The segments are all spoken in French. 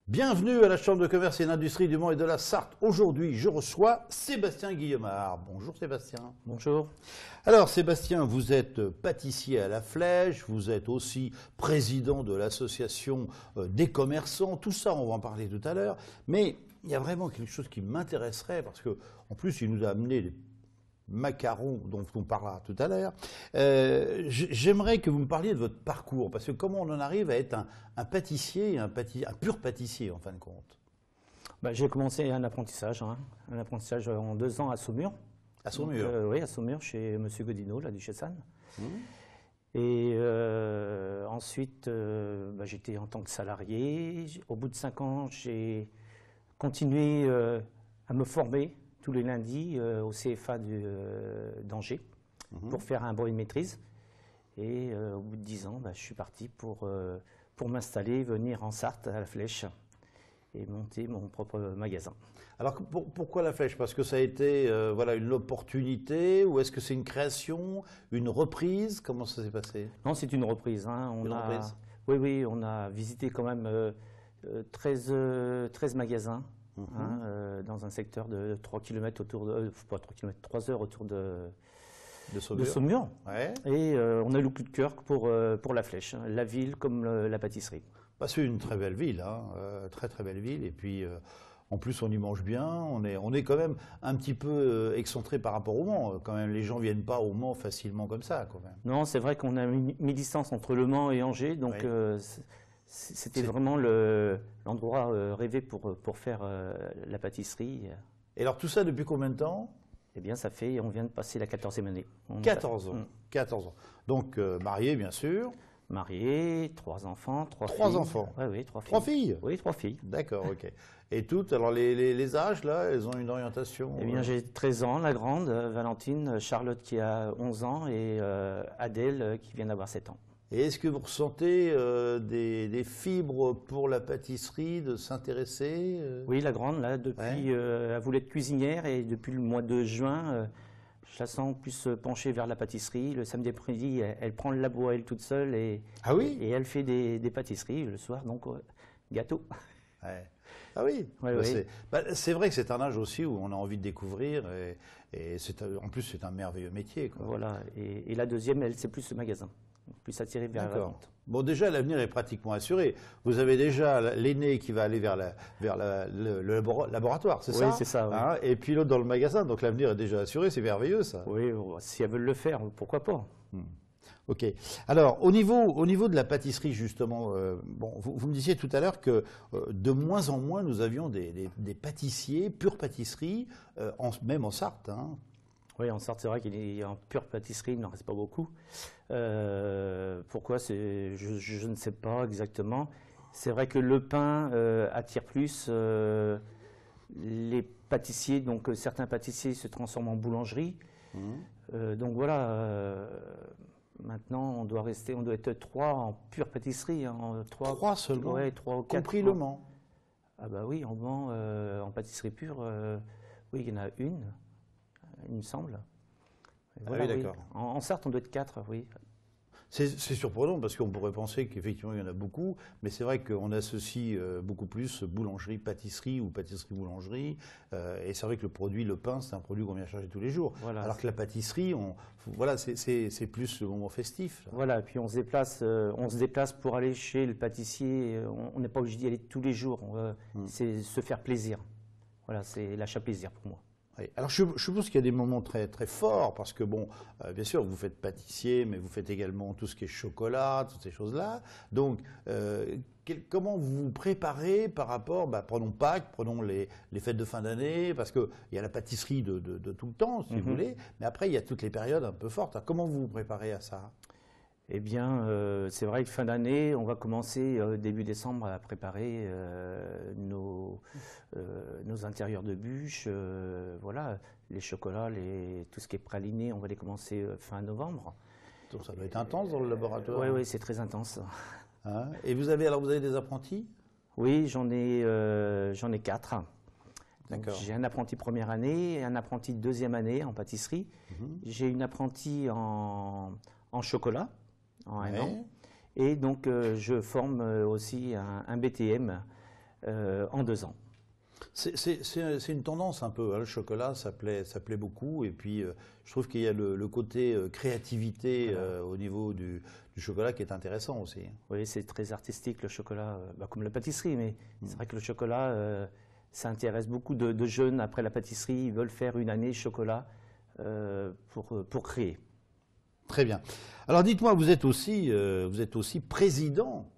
Bienvenue à la Chambre de commerce et d'industrie du Mans et de la Sarthe. Aujourd'hui, je reçois Sébastien Guillemard. Bonjour Sébastien. Bonjour. Alors Sébastien, vous êtes pâtissier à la Flèche, vous êtes aussi président de l'association des commerçants. Tout ça, on va en parler tout à l'heure. Mais il y a vraiment quelque chose qui m'intéresserait parce que, en plus, il nous a amené des macarons dont on parlera tout à l'heure. J'aimerais que vous me parliez de votre parcours, parce que comment on en arrive à être un pâtissier, un pur pâtissier en fin de compte? J'ai commencé un apprentissage en 2 ans à Saumur. À Saumur? Oui, à Saumur, chez M. Godino, la duchesse Anne. Et ensuite, j'étais en tant que salarié. Au bout de 5 ans, j'ai continué à me former tous les lundis au CFA d'Angers pour faire un brevet de maîtrise. Et au bout de 10 ans, je suis parti pour m'installer, venir en Sarthe à la Flèche et monter mon propre magasin. Alors pourquoi la Flèche? Parce que ça a été voilà, une opportunité, ou est-ce que c'est une création, une reprise? Comment ça s'est passé? Non, c'est une reprise. Reprise? Oui, on a visité quand même 13 magasins. Dans un secteur de 3 km autour de, pas 3 km, 3 heures autour de Saumur. Ouais. Et on a eu le coup de cœur pour la Flèche, la ville comme la pâtisserie. C'est une très belle ville, très très belle ville. Et puis en plus on y mange bien. On est quand même un petit peu excentré par rapport au Mans. Quand même, les gens viennent pas au Mans facilement comme ça, quand même. Non, c'est vrai qu'on a mis distance entre Le Mans et Angers, donc. Oui. C'était vraiment l'endroit rêvé pour faire la pâtisserie. Et alors tout ça depuis combien de temps? Eh bien on vient de passer la 14e année. 14 ans. 14 ans. Donc marié bien sûr. Marié, 3 enfants, 3 filles. 3 enfants? Oui, 3 filles. 3 filles? Oui, 3 filles. D'accord, ok. Et toutes, alors les âges là, elles ont une orientation? Eh bien j'ai 13 ans, la grande, Valentine, Charlotte qui a 11 ans et Adèle qui vient d'avoir 7 ans. Et est-ce que vous ressentez des fibres pour la pâtisserie, de s'intéresser? Oui, la grande, là, depuis, elle voulait être cuisinière et depuis le mois de juin, je la sens plus penchée vers la pâtisserie. Le samedi après-midi, elle prend le labo à elle toute seule et elle fait des pâtisseries le soir, donc gâteau. Ouais. Ah oui, c'est vrai que c'est un âge aussi où on a envie de découvrir et en plus c'est un merveilleux métier, quoi. Voilà, et la deuxième, elle, c'est plus ce magasin. Plus attiré vers la vente. Bon, déjà, l'avenir est pratiquement assuré. Vous avez déjà l'aîné qui va aller vers le laboratoire, c'est ça? Oui, c'est ça. Oui. Et puis l'autre dans le magasin, donc l'avenir est déjà assuré, c'est merveilleux, ça. Oui, si elles veulent le faire, pourquoi pas. Ok. Alors, au niveau de la pâtisserie, justement, vous me disiez tout à l'heure que de moins en moins, nous avions des pâtissiers, pure pâtisserie, même en Sarthe, hein. Oui, en Sarthe, c'est vrai qu'il y a en pure pâtisserie, il n'en reste pas beaucoup. Pourquoi? Je ne sais pas exactement. C'est vrai que le pain attire plus les pâtissiers, donc certains pâtissiers se transforment en boulangerie. Donc voilà, maintenant on doit être 3 en pure pâtisserie. 3 seulement? Ouais, 3 ou 4. Compris Le Mans? Ah bah oui, en Mans, en pâtisserie pure, oui, il y en a une. Il me semble. Voilà, oui, d'accord. Oui. En Sarthe, on doit être 4, oui. C'est surprenant parce qu'on pourrait penser qu'effectivement il y en a beaucoup, mais c'est vrai qu'on associe beaucoup plus boulangerie-pâtisserie ou pâtisserie-boulangerie. Et c'est vrai que le produit, le pain, c'est un produit qu'on vient chercher tous les jours. Voilà, alors que la pâtisserie, c'est plus le moment festif. Là. Voilà, et puis on se déplace pour aller chez le pâtissier. On n'est pas obligé d'y aller tous les jours. C'est se faire plaisir. Voilà, c'est l'achat plaisir pour moi. Alors je suppose qu'il y a des moments très très forts parce que bon, bien sûr vous faites pâtissier, mais vous faites également tout ce qui est chocolat, toutes ces choses-là. Donc comment vous vous préparez par rapport, prenons Pâques, prenons les fêtes de fin d'année, parce que il y a la pâtisserie de tout le temps, si vous voulez, mais après il y a toutes les périodes un peu fortes. Alors, comment vous vous préparez à ça? Eh bien, c'est vrai que fin d'année, on va commencer début décembre à préparer nos intérieurs de bûches, voilà, les chocolats, tout ce qui est praliné, on va les commencer fin novembre. Donc ça doit être intense dans le laboratoire. Oui, c'est très intense. Hein? Et vous avez des apprentis? Oui, j'en ai 4. J'ai un apprenti première année, un apprenti deuxième année en pâtisserie. J'ai une apprentie en chocolat. En 1 an. Et donc, je forme aussi un BTM en 2 ans. C'est une tendance un peu, hein, le chocolat, ça plaît beaucoup. Et puis, je trouve qu'il y a le côté créativité au niveau du chocolat qui est intéressant aussi. Oui, c'est très artistique le chocolat, comme la pâtisserie, mais c'est vrai que le chocolat, ça intéresse beaucoup de jeunes après la pâtisserie. Ils veulent faire une année chocolat pour créer. Très bien. Alors, dites-moi, vous êtes aussi président.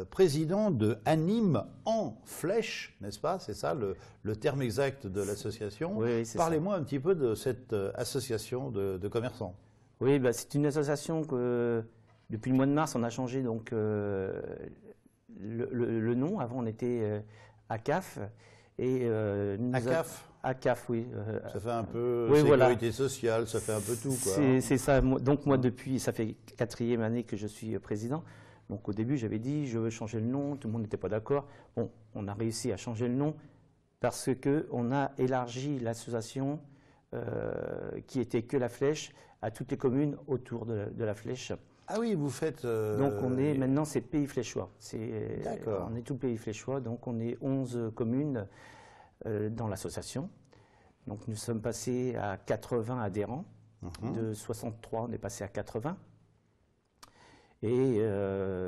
Président de Anime en Flèche, n'est-ce pas? C'est ça le terme exact de l'association. Oui, c'est ça. Parlez-moi un petit peu de cette association de commerçants. Oui, c'est une association que depuis le mois de mars, on a changé donc le nom. Avant, on était ACAF. ACAF ACAF, oui. Ça fait un peu oui, sécurité sociale, ça fait un peu tout, quoi. C'est ça. Donc moi, ça fait 4e année que je suis président. Donc au début, j'avais dit, je veux changer le nom, tout le monde n'était pas d'accord. Bon, on a réussi à changer le nom parce qu'on a élargi l'association qui était que la Flèche à toutes les communes autour de la Flèche. Ah oui, vous faites... Donc maintenant, c'est Pays Fléchois. D'accord. On est tout Pays Fléchois, donc on est 11 communes dans l'association. Donc nous sommes passés à 80 adhérents. De 63, on est passé à 80. Et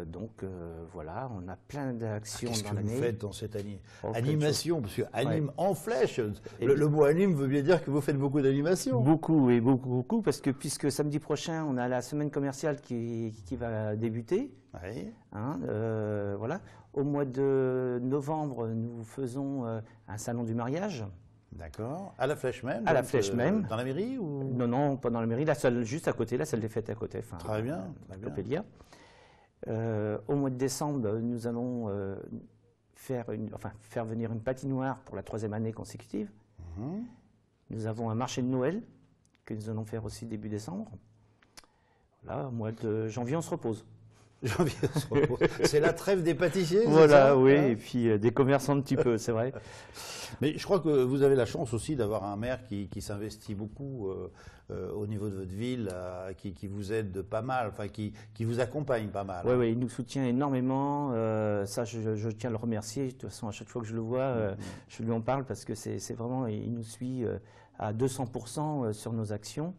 donc voilà, on a plein d'actions dans l'année. Qu'est-ce que vous faites dans cette année? Oh, Animation, parce que anime en flèche, le mot anime veut bien dire que vous faites beaucoup d'animation. Beaucoup, et beaucoup, parce que puisque samedi prochain, on a la semaine commerciale qui va débuter. Oui. Hein, voilà. Au mois de novembre, nous faisons un salon du mariage. D'accord. À la Flèche même? À la Flèche même. Dans la mairie ou... Non, pas dans la mairie, la salle juste à côté, la salle des fêtes à côté. Enfin, très bien, très bien. Coppelia. Au mois de décembre, nous allons faire venir une patinoire pour la 3e année consécutive. Nous avons un marché de Noël que nous allons faire aussi début décembre. Voilà, au mois de janvier, on se repose. C'est la trêve des pâtissiers. Voilà, ça, oui, hein? et puis des commerçants un petit peu, c'est vrai. Mais je crois que vous avez la chance aussi d'avoir un maire qui s'investit beaucoup au niveau de votre ville, qui vous aide pas mal, enfin qui vous accompagne pas mal. Oui, il nous soutient énormément. Ça, je tiens à le remercier. De toute façon, à chaque fois que je le vois, je lui en parle parce que c'est vraiment, il nous suit à 200% sur nos actions.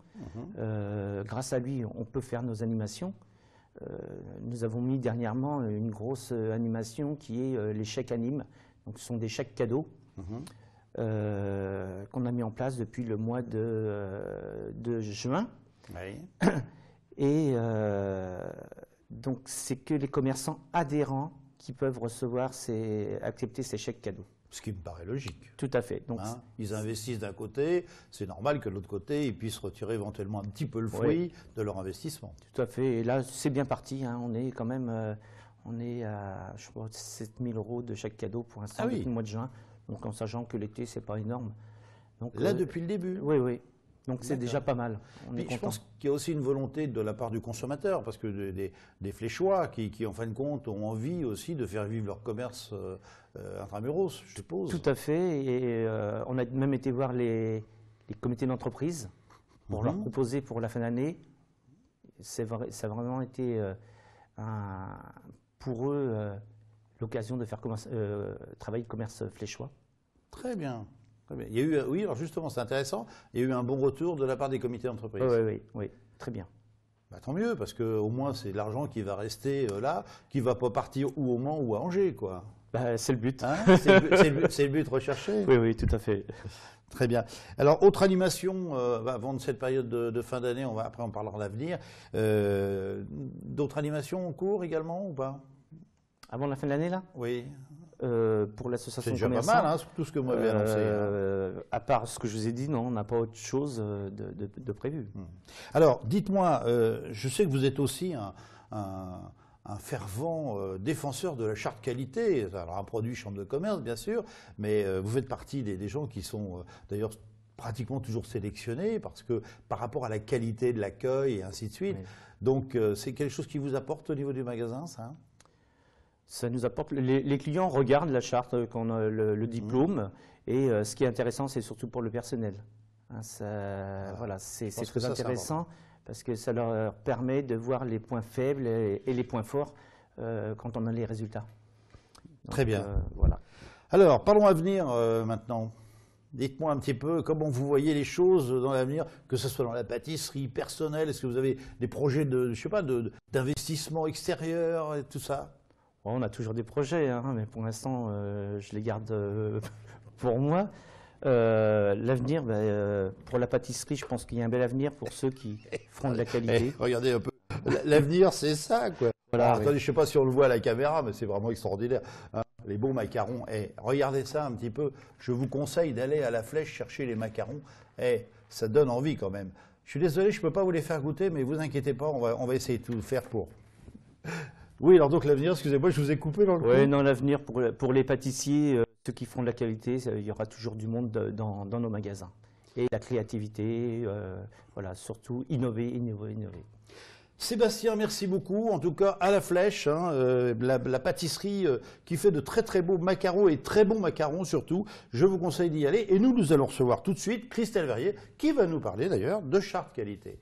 Grâce à lui, on peut faire nos animations. Nous avons mis dernièrement une grosse animation qui est les chèques animes. Donc, ce sont des chèques cadeaux qu'on a mis en place depuis le mois de juin. Oui. Et donc, c'est que les commerçants adhérents qui peuvent accepter ces chèques cadeaux. Ce qui me paraît logique. Tout à fait. Donc, ils investissent d'un côté, c'est normal que de l'autre côt,e ils puissent retirer éventuellement un petit peu le fruit de leur investissement. Tout à fait. Et là, c'est bien parti. Hein. On est quand même on est à, je crois, 7 000 € de chaque cadeau pour l'instant depuis le mois de juin. Donc, en sachant que l'été, c'est pas énorme. Donc, là, depuis le début? Oui. Donc, c'est déjà pas mal. Je pense qu'il y a aussi une volonté de la part du consommateur, parce que des Fléchois qui, en fin de compte, ont envie aussi de faire vivre leur commerce intramuros, je suppose. Tout à fait. Et on a même été voir les comités d'entreprise pour leur proposer pour la fin d'année. Ça a vraiment été pour eux l'occasion de faire travailler le commerce fléchois. Très bien. Très bien. Il y a eu, oui, alors justement, c'est intéressant. Il y a eu un bon retour de la part des comités d'entreprise. Oui, très bien. Tant mieux, parce qu'au moins, c'est l'argent qui va rester là, qui ne va pas partir ou au Mans ou à Angers, quoi. C'est le but. Hein, c'est le but recherché. Oui, tout à fait. Très bien. Alors, autre animation, avant cette période de fin d'année, après on parlera de l'avenir. D'autres animations en cours également ou pas? Avant la fin de l'année, là? Oui. Pour l'association de commerçants. C'est déjà pas mal, hein, surtout ce que vous m'avez annoncé. À part ce que je vous ai dit, non, on n'a pas autre chose de prévu. Alors, dites-moi, je sais que vous êtes aussi un fervent défenseur de la charte qualité, alors un produit chambre de commerce, bien sûr, mais vous faites partie des gens qui sont d'ailleurs pratiquement toujours sélectionnés parce que par rapport à la qualité de l'accueil et ainsi de suite. Oui. Donc, c'est quelque chose qui vous apporte au niveau du magasin, ça? Ça nous apporte. Les clients regardent la charte quand on a le diplôme et ce qui est intéressant, c'est surtout pour le personnel. Hein, voilà, c'est très intéressant parce que ça leur permet de voir les points faibles et les points forts quand on a les résultats. Donc, très bien. Voilà. Alors, parlons avenir maintenant. Dites-moi un petit peu comment vous voyez les choses dans l'avenir, que ce soit dans la pâtisserie personnelle. Est-ce que vous avez des projets je sais pas, d'investissement extérieur et tout ça? On a toujours des projets, hein, mais pour l'instant, je les garde pour moi. L'avenir, pour la pâtisserie, je pense qu'il y a un bel avenir pour ceux qui feront de la qualité. Regardez un peu. L'avenir, c'est ça, quoi. Voilà, Alors, oui. attendez, je ne sais pas si on le voit à la caméra, mais c'est vraiment extraordinaire. Hein, les bons macarons. Regardez ça un petit peu. Je vous conseille d'aller à la Flèche chercher les macarons. Ça donne envie quand même. Je suis désolé, je ne peux pas vous les faire goûter, mais vous inquiétez pas, on va essayer de tout faire pour. Oui, alors donc l'avenir, excusez-moi, je vous ai coupé dans le Oui, non, l'avenir pour les pâtissiers, ceux qui font de la qualité, il y aura toujours du monde dans nos magasins. Et la créativité, voilà, surtout innover. Sébastien, merci beaucoup. En tout cas, à la Flèche, hein, la pâtisserie qui fait de très très beaux macarons et très bons macarons surtout. Je vous conseille d'y aller. Et nous allons recevoir tout de suite Christelle Verrier qui va nous parler d'ailleurs de Charte Qualité.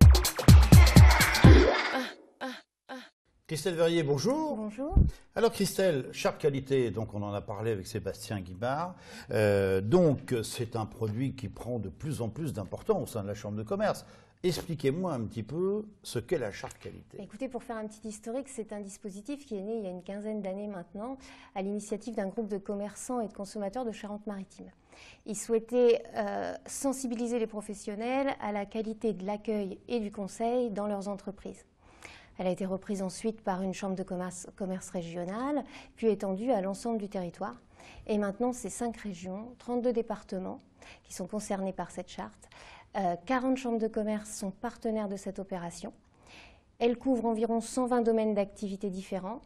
Christelle Verrier, bonjour. Bonjour. Alors Christelle, Charte Qualité, donc on en a parlé avec Sébastien Guimard. Donc c'est un produit qui prend de plus en plus d'importance au sein de la Chambre de commerce. Expliquez-moi un petit peu ce qu'est la Charte Qualité. Écoutez, pour faire un petit historique, c'est un dispositif qui est né il y a une quinzaine d'années maintenant, à l'initiative d'un groupe de commerçants et de consommateurs de Charente-Maritime. Ils souhaitaient sensibiliser les professionnels à la qualité de l'accueil et du conseil dans leurs entreprises. Elle a été reprise ensuite par une chambre de commerce régionale, puis étendue à l'ensemble du territoire. Et maintenant, c'est 5 régions, 32 départements qui sont concernés par cette charte. 40 chambres de commerce sont partenaires de cette opération. Elle couvre environ 120 domaines d'activité différents.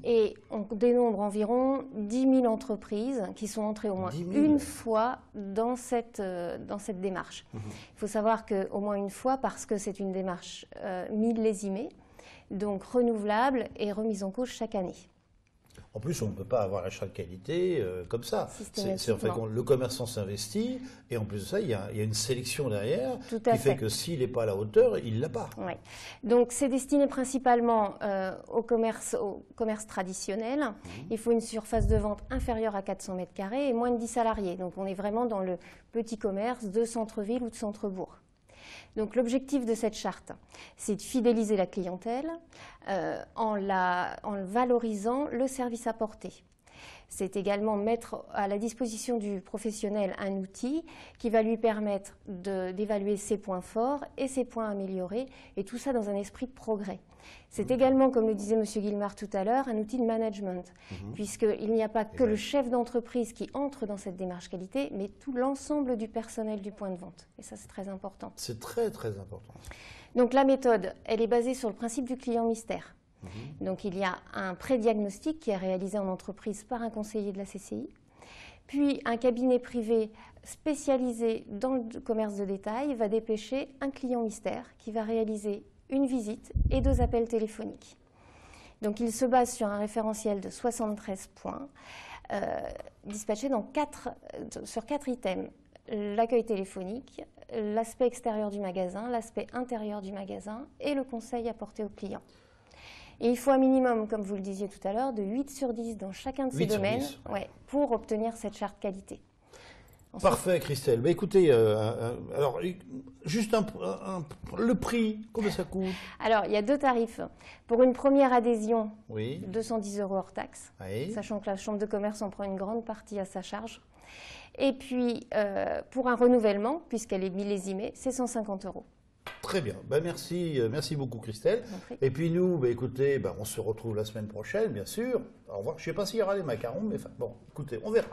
Et on dénombre environ 10 000 entreprises qui sont entrées au moins une fois dans cette démarche. Il faut savoir qu'au moins une fois, parce que c'est une démarche millésimée, donc renouvelable et remise en cause chaque année. En plus, on ne peut pas avoir la Charte Qualité comme ça. C'est en fait quand le commerçant s'investit et en plus de ça, il y a une sélection derrière qui fait que s'il n'est pas à la hauteur, il ne l'a pas. Oui. Donc c'est destiné principalement au commerce traditionnel. Il faut une surface de vente inférieure à 400 mètres carrés et moins de 10 salariés. Donc on est vraiment dans le petit commerce de centre-ville ou de centre-bourg. Donc l'objectif de cette charte, c'est de fidéliser la clientèle en valorisant le service apporté. C'est également mettre à la disposition du professionnel un outil qui va lui permettre d'évaluer ses points forts et ses points améliorés, et tout ça dans un esprit de progrès. C'est également, comme le disait M. Guillemard tout à l'heure, un outil de management, puisqu'il n'y a pas que le chef d'entreprise qui entre dans cette démarche qualité, mais tout l'ensemble du personnel du point de vente. Et ça, c'est très important. C'est très, très important. Donc la méthode, elle est basée sur le principe du client mystère. Donc il y a un pré-diagnostic qui est réalisé en entreprise par un conseiller de la CCI, puis un cabinet privé spécialisé dans le commerce de détail va dépêcher un client mystère qui va réaliser une visite et 2 appels téléphoniques. Donc il se base sur un référentiel de 73 points dispatchés sur 4 items. L'accueil téléphonique, l'aspect extérieur du magasin, l'aspect intérieur du magasin et le conseil apporté au client. Et il faut un minimum, comme vous le disiez tout à l'heure, de 8 sur 10 dans chacun de ces domaines pour obtenir cette charte qualité. Ensuite, parfait, Christelle. Bah, écoutez, alors, juste le prix, combien ça coûte? Alors, il y a 2 tarifs. Pour une première adhésion, 210 € hors taxe, sachant que la Chambre de commerce en prend une grande partie à sa charge. Et puis, pour un renouvellement, puisqu'elle est millésimée, c'est 150 €. Très bien. Ben merci beaucoup Christelle. Et puis nous, écoutez, on se retrouve la semaine prochaine, bien sûr. Au revoir. Je ne sais pas s'il y aura les macarons, mais bon, écoutez, on verra.